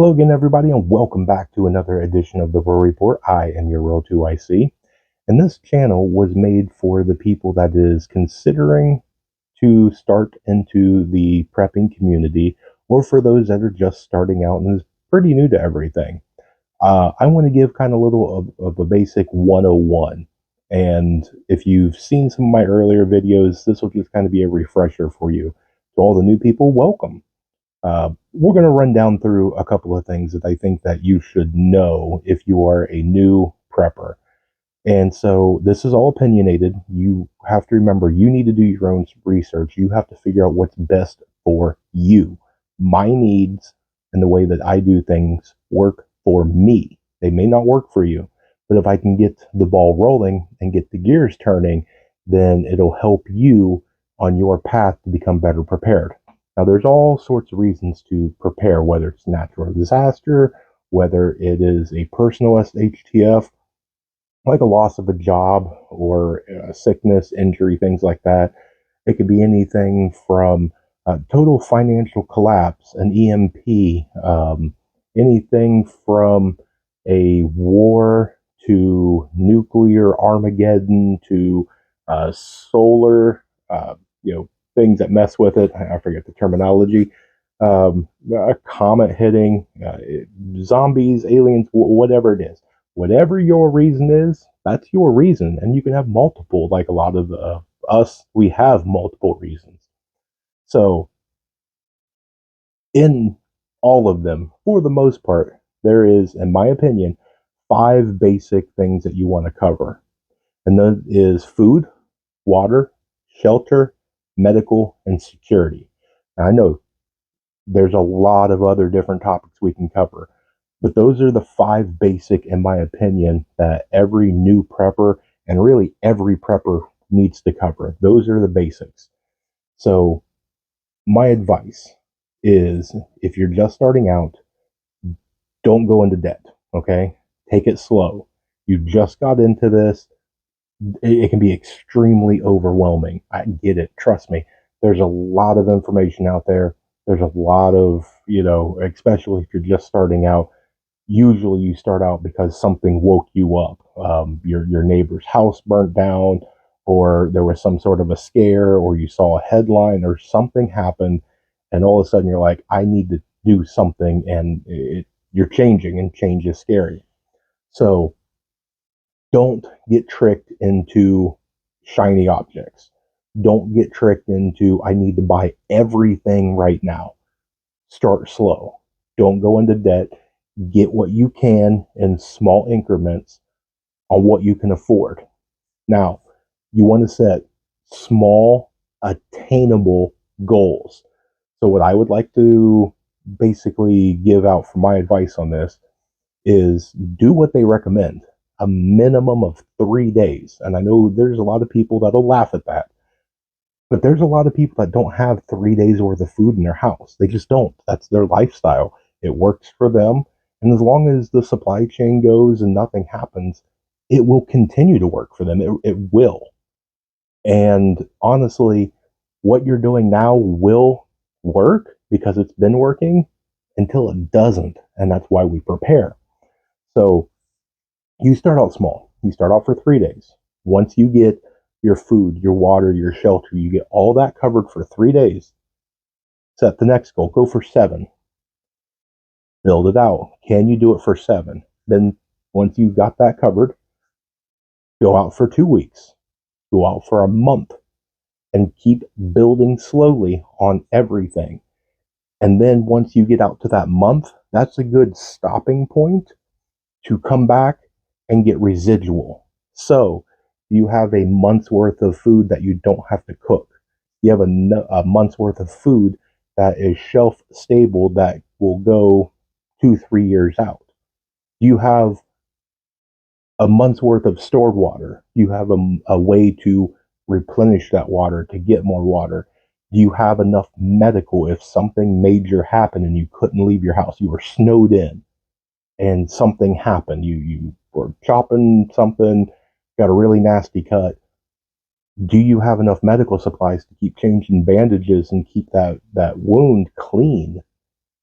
Hello again, everybody, and welcome back to another edition of the Rural Report. I am your Rural 2IC, and this channel was made for the people that is considering to start into the prepping community, or for those that are just starting out and is pretty new to everything. I want to give kind of a little of a basic 101, and if you've seen some of my earlier videos, this will just kind of be a refresher for you. To all the new people, welcome. We're going to run down through a couple of things that I think that you should know if you are a new prepper. And so this is all opinionated. You have to remember you need to do your own research. You have to figure out what's best for you. My needs and the way that I do things work for me. They may not work for you, but if I can get the ball rolling and get the gears turning, then it'll help you on your path to become better prepared. Now, there's all sorts of reasons to prepare, whether it's natural disaster, whether it is a personal SHTF, like a loss of a job or a sickness, injury, things like that. It could be anything from total financial collapse, an EMP, anything from a war to nuclear Armageddon to solar, things that mess with it. I forget the terminology. A comet hitting, zombies, aliens, whatever it is. Whatever your reason is, that's your reason. And you can have multiple, like a lot of us, we have multiple reasons. So, in all of them, for the most part, there is, in my opinion, 5 basic things that you want to cover. And that is food, water, shelter, medical, and security. Now, I know there's a lot of other different topics we can cover, but those are the 5 basic, in my opinion, that every new prepper and really every prepper needs to cover. Those are the basics. So, my advice is if you're just starting out, don't go into debt, okay? Take it slow. You just got into this. It can be extremely overwhelming. I get it. Trust me. There's a lot of information out there. There's a lot of, especially if you're just starting out. Usually you start out because something woke you up. Your neighbor's house burnt down, or there was some sort of a scare, or you saw a headline, or something happened, and all of a sudden you're like, I need to do something, and you're changing, and change is scary. So don't get tricked into shiny objects. Don't get tricked into, I need to buy everything right now. Start slow. Don't go into debt. Get what you can in small increments on what you can afford. Now, you want to set small, attainable goals. So, what I would like to basically give out for my advice on this is do what they recommend, a minimum of 3 days. And I know there's a lot of people that'll laugh at that, but there's a lot of people that don't have 3 days worth of food in their house. They just don't. That's their lifestyle. It works for them. And as long as the supply chain goes and nothing happens, it will continue to work for them. It will. And honestly, what you're doing now will work because it's been working until it doesn't. And that's why we prepare. So you start out small. You start out for 3 days. Once you get your food, your water, your shelter, you get all that covered for 3 days. Set the next goal. Go for 7. Build it out. Can you do it for 7? Then once you've got that covered, go out for 2 weeks. Go out for a month. And keep building slowly on everything. And then once you get out to that month, that's a good stopping point to come back and get residual. So you have a month's worth of food that you don't have to cook. You have a month's worth of food that is shelf stable that will go 2-3 years out. You have a month's worth of stored water. You have a way to replenish that water to get more water. Do you have enough medical if something major happened and you couldn't leave your house? You were snowed in and something happened. You were chopping something, got a really nasty cut. Do you have enough medical supplies to keep changing bandages and keep that wound clean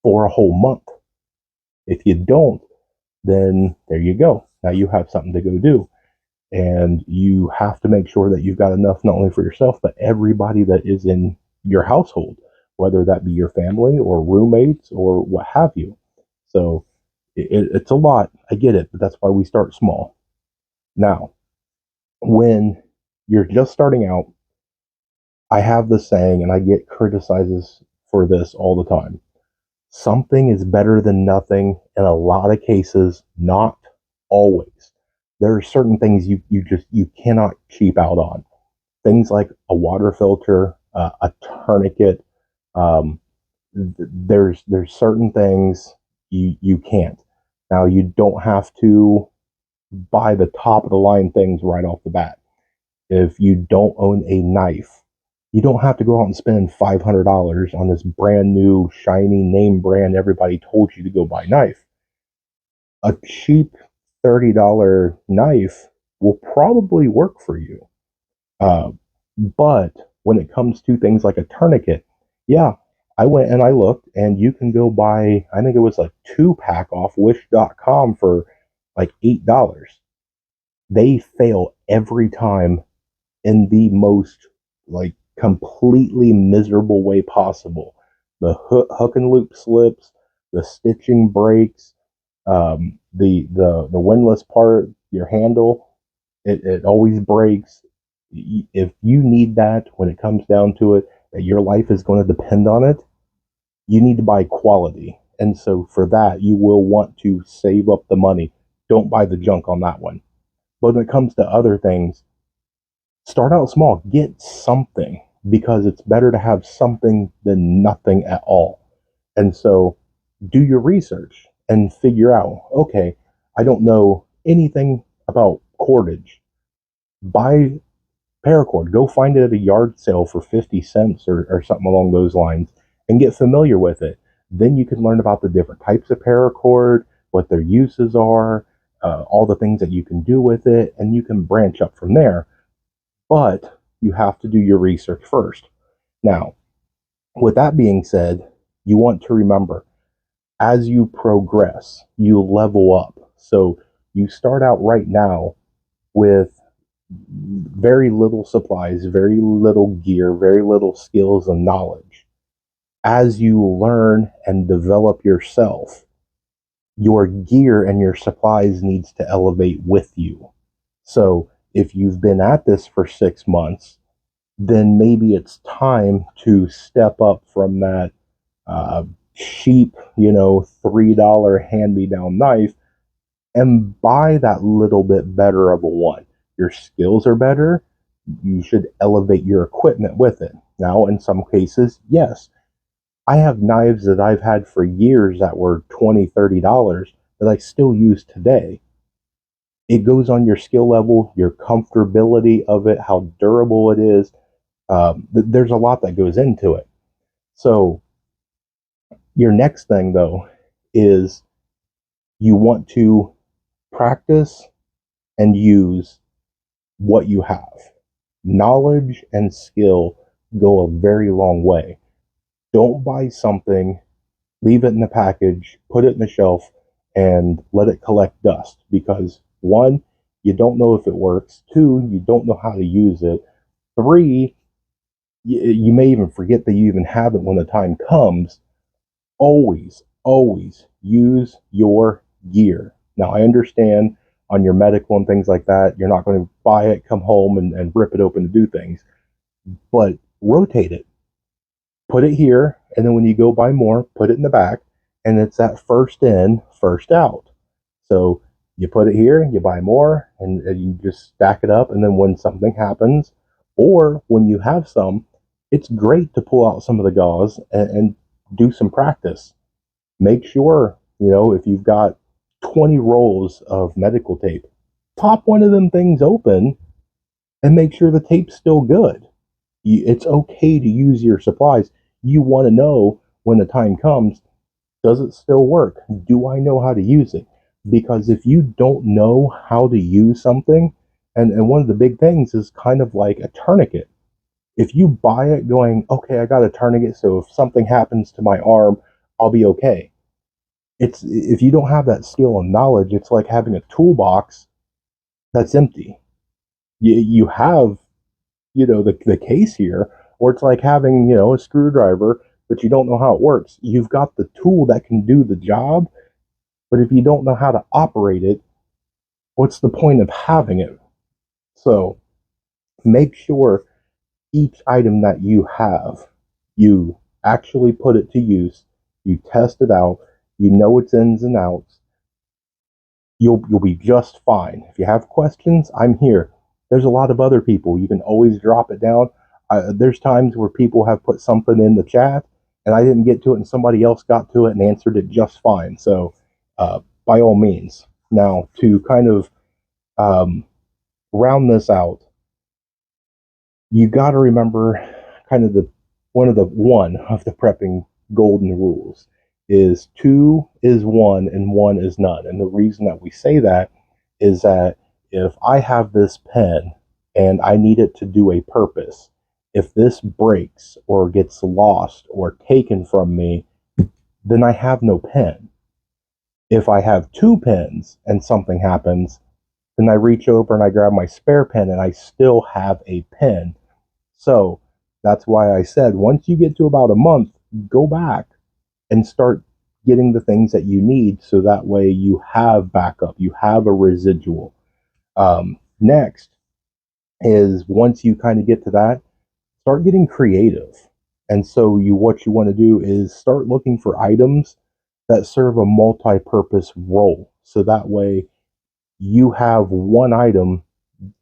for a whole month? If you don't, then there you go. Now you have something to go do. And you have to make sure that you've got enough not only for yourself, but everybody that is in your household, whether that be your family or roommates or what have you. So it's a lot. I get it, but that's why we start small. Now, when you're just starting out, I have the saying, and I get criticizes for this all the time. Something is better than nothing in a lot of cases, not always. There are certain things you cannot cheap out on. Things like a water filter, a tourniquet. Um, there's certain things you can't. Now you don't have to buy the top of the line things right off the bat. If you don't own a knife, you don't have to go out and spend $500 on this brand new shiny name brand everybody told you to go buy knife. A cheap $30 knife will probably work for you. Uh, but when it comes to things like a tourniquet, yeah, I went and I looked, and you can go buy, I think it was a 2 pack off wish.com for like $8. They fail every time in the most like completely miserable way possible. The hook and loop slips, the stitching breaks, the windlass part, your handle, it always breaks. If you need that when it comes down to it, that your life is going to depend on it, you need to buy quality. And so for that, you will want to save up the money. Don't buy the junk on that one. But when it comes to other things, start out small. Get something, because it's better to have something than nothing at all. And so do your research and figure out, okay, I don't know anything about cordage. Buy paracord. Go find it at a yard sale for 50 cents or something along those lines, and get familiar with it. Then you can learn about the different types of paracord, what their uses are, all the things that you can do with it, and you can branch up from there. But you have to do your research first. Now, with that being said, you want to remember, as you progress, you level up. So you start out right now with very little supplies, very little gear, very little skills and knowledge. As you learn and develop yourself, your gear and your supplies needs to elevate with you. So if you've been at this for 6 months, then maybe it's time to step up from that uh, cheap, $3 hand me down knife, and buy that little bit better of a one. Your skills are better. You should elevate your equipment with it. Now, in some cases, yes, I have knives that I've had for years that were $20, $30 that I still use today. It goes on your skill level, your comfortability of it, how durable it is. There's a lot that goes into it. So, your next thing, though, is you want to practice and use what you have. Knowledge and skill go a very long way. Don't buy something, leave it in the package, put it in the shelf, and let it collect dust, because one, you don't know if it works. Two, you don't know how to use it. Three, you may even forget that you even have it when the time comes. Always use your gear. Now, I understand on your medical and things like that, you're not going to buy it, come home, and rip it open to do things, but rotate it. Put it here, and then when you go buy more, put it in the back, and it's that first in, first out. So you put it here, you buy more, and you just stack it up, and then when something happens, or when you have some, it's great to pull out some of the gauze and do some practice. Make sure, if you've got 20 rolls of medical tape, pop one of them things open and make sure the tape's still good. It's okay to use your supplies. You want to know when the time comes, does it still work? Do I know how to use it? Because if you don't know how to use something, and one of the big things is kind of like a tourniquet. If you buy it going, okay, I got a tourniquet, so if something happens to my arm, I'll be okay. It's if you don't have that skill and knowledge, it's like having a toolbox that's empty. You have, the case here, or it's like having, a screwdriver, but you don't know how it works. You've got the tool that can do the job, but if you don't know how to operate it, what's the point of having it? So make sure each item that you have, you actually put it to use, you test it out, you know its ins and outs. You'll be just fine. If you have questions, I'm here. There's a lot of other people. You can always drop it down. There's times where people have put something in the chat and I didn't get to it, and somebody else got to it and answered it just fine. So, by all means. Now, to kind of um, round this out, you got to remember kind of the one of the prepping golden rules is two is one and one is none. And the reason that we say that is that if I have this pen and I need it to do a purpose, if this breaks or gets lost or taken from me, then I have no pen. If I have two pens and something happens, then I reach over and I grab my spare pen and I still have a pen. So that's why I said once you get to about a month, go back and start getting the things that you need so that way you have backup, you have a residual. Next is once you kind of get to that, start getting creative. And so what you want to do is start looking for items that serve a multi-purpose role. So that way you have one item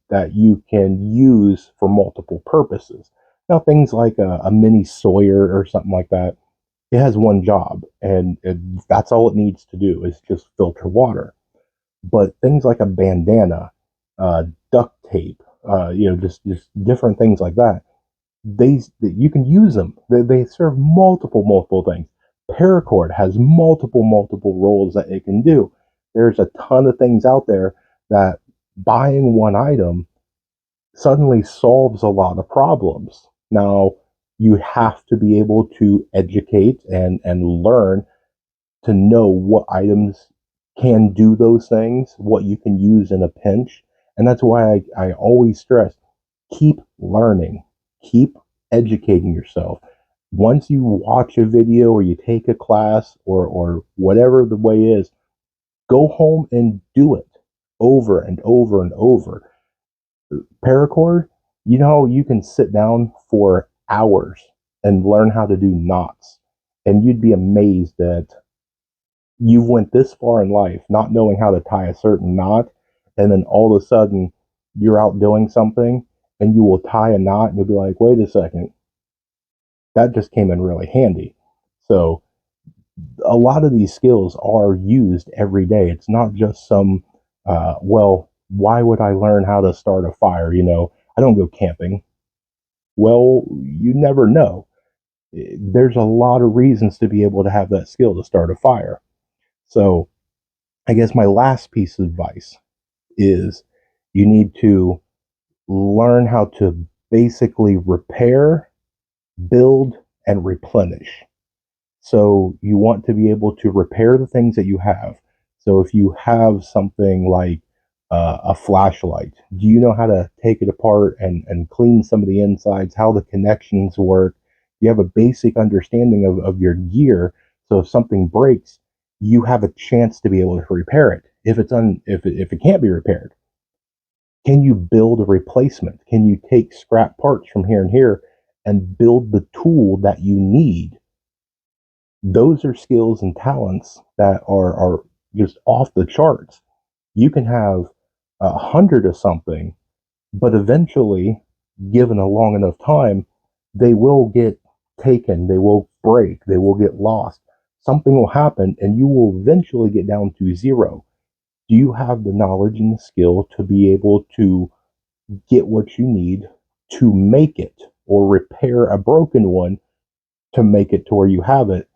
that you can use for multiple purposes. Now, things like a mini Sawyer or something like that, it has one job, and that's all it needs to do is just filter water. But things like a bandana, duct tape, just different things like that, you can use them. They serve multiple things. Paracord has multiple roles that it can do. There's a ton of things out there that buying one item suddenly solves a lot of problems. Now, you have to be able to educate and learn to know what items can do those things, what you can use in a pinch. And that's why I always stress keep learning, keep educating yourself. Once you watch a video or you take a class or whatever the way is, go home and do it over and over and over. Paracord, you can sit down for hours and learn how to do knots. And you'd be amazed that you went this far in life not knowing how to tie a certain knot, and then all of a sudden you're out doing something and you will tie a knot and you'll be like, wait a second, that just came in really handy. So a lot of these skills are used every day. It's not just some, well, why would I learn how to start a fire? I don't go camping. Well, you never know. There's a lot of reasons to be able to have that skill to start a fire. So I guess my last piece of advice is you need to learn how to basically repair, build, and replenish. So you want to be able to repair the things that you have. So if you have something like a flashlight, do you know how to take it apart and clean some of the insides, how the connections work? You have a basic understanding of your gear. So if something breaks, you have a chance to be able to repair it. If it can't be repaired, can you build a replacement? Can you take scrap parts from here and here and build the tool that you need? Those are skills and talents that are just off the charts. You can have 100 of something, but eventually, given a long enough time, they will get taken, they will break, they will get lost. Something will happen, and you will eventually get down to zero. Do you have the knowledge and the skill to be able to get what you need to make it or repair a broken one to make it to where you have it?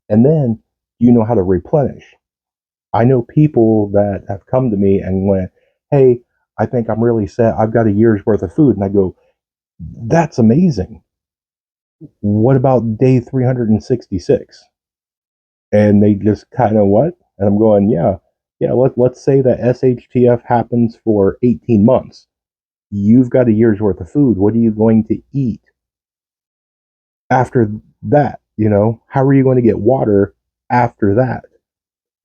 And then you know how to replenish. I know people that have come to me and went, hey, I think I'm really set. I've got a year's worth of food. And I go, that's amazing. What about day 366? And they just kind of what? And I'm going, yeah, yeah. Let's say that SHTF happens for 18 months. You've got a year's worth of food. What are you going to eat after that? You know, how are you going to get water after that?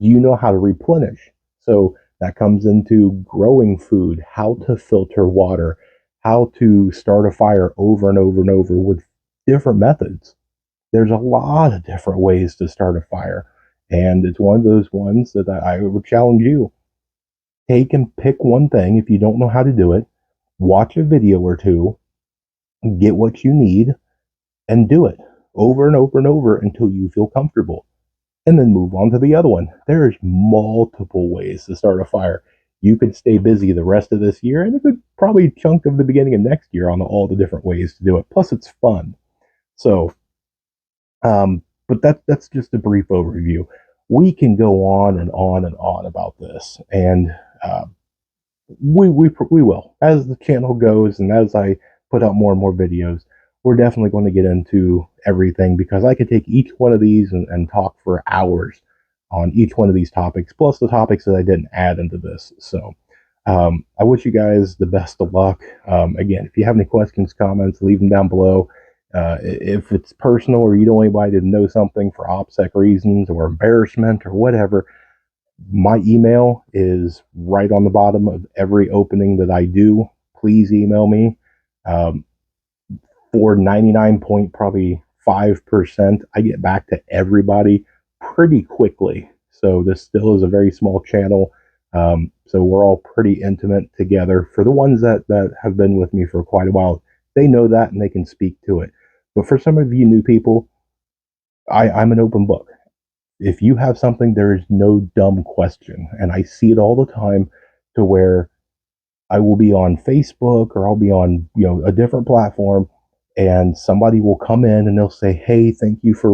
You know how to replenish. So that comes into growing food, how to filter water, how to start a fire over and over and over with different methods. There's a lot of different ways to start a fire. And it's one of those ones that I would challenge you. Take and pick one thing if you don't know how to do it, watch a video or two, get what you need, and do it over and over and over until you feel comfortable. And then move on to the other one. There's multiple ways to start a fire. You could stay busy the rest of this year and a good probably chunk of the beginning of next year on all the different ways to do it. Plus, it's fun. So, but that's just a brief overview. We can go on and on and on about this, and uh, we will as the channel goes, and as I put out more and more videos. We're definitely going to get into everything because I could take each one of these and talk for hours on each one of these topics, plus the topics that I didn't add into this. So I wish you guys the best of luck. Again, if you have any questions, comments, leave them down below. If it's personal or you don't want anybody to know something for OPSEC reasons or embarrassment or whatever, my email is right on the bottom of every opening that I do. Please email me. Um, for 99 point probably 5%, I get back to everybody pretty quickly. So this still is a very small channel. So we're all pretty intimate together. For the ones that have been with me for quite a while, they know that and they can speak to it. But for some of you new people, I'm an open book. If you have something, there is no dumb question. And I see it all the time to where I will be on Facebook or I'll be on, a different platform and somebody will come in and they'll say, "Hey, thank you for,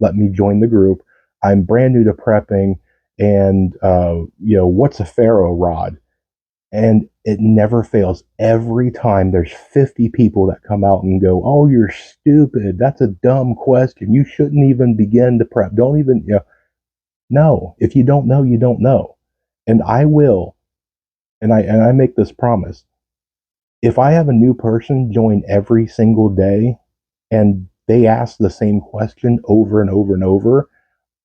let me join the group. I'm brand new to prepping and, what's a ferro rod?" And it never fails. Every time there's 50 people that come out and go, "Oh, you're stupid. That's a dumb question. You shouldn't even begin to prep. Don't even, no, if you don't know, you don't know." And I will, and I make this promise. If I have a new person join every single day and they ask the same question over and over and over,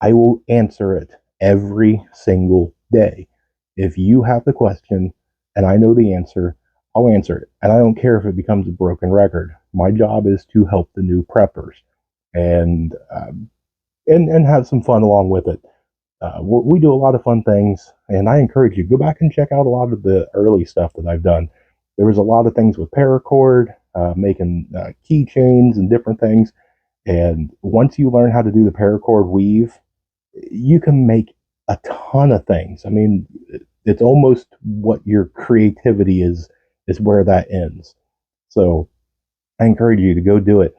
I will answer it every single day. If you have the question and I know the answer, I'll answer it. And I don't care if it becomes a broken record. My job is to help the new preppers and and have some fun along with it. We do a lot of fun things, and I encourage you go back and check out a lot of the early stuff that I've done. There was a lot of things with paracord, making keychains and different things. And once you learn how to do the paracord weave, you can make a ton of things. I mean, it's almost what your creativity is where that ends. So I encourage you to go do it.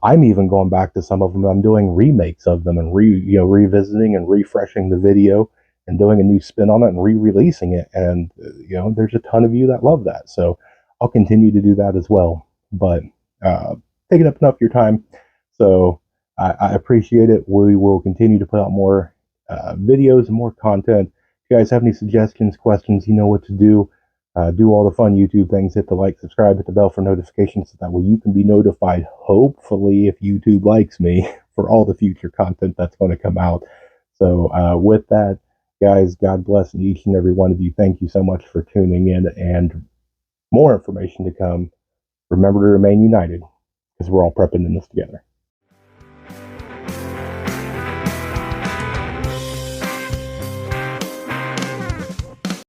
I'm even going back to some of them. I'm doing remakes of them and revisiting and refreshing the video and doing a new spin on it and re-releasing it. And there's a ton of you that love that. So I'll continue to do that as well. But taking up enough of your time. So I appreciate it. We will continue to put out more videos and more content. If you guys have any suggestions, questions, you know what to do. Do all the fun YouTube things. Hit the like, subscribe, hit the bell for notifications so that way you can be notified, hopefully, if YouTube likes me, for all the future content that's going to come out. So with that, guys, God bless each and every one of you. Thank you so much for tuning in, and more information to come. Remember to remain united because we're all prepping in this together.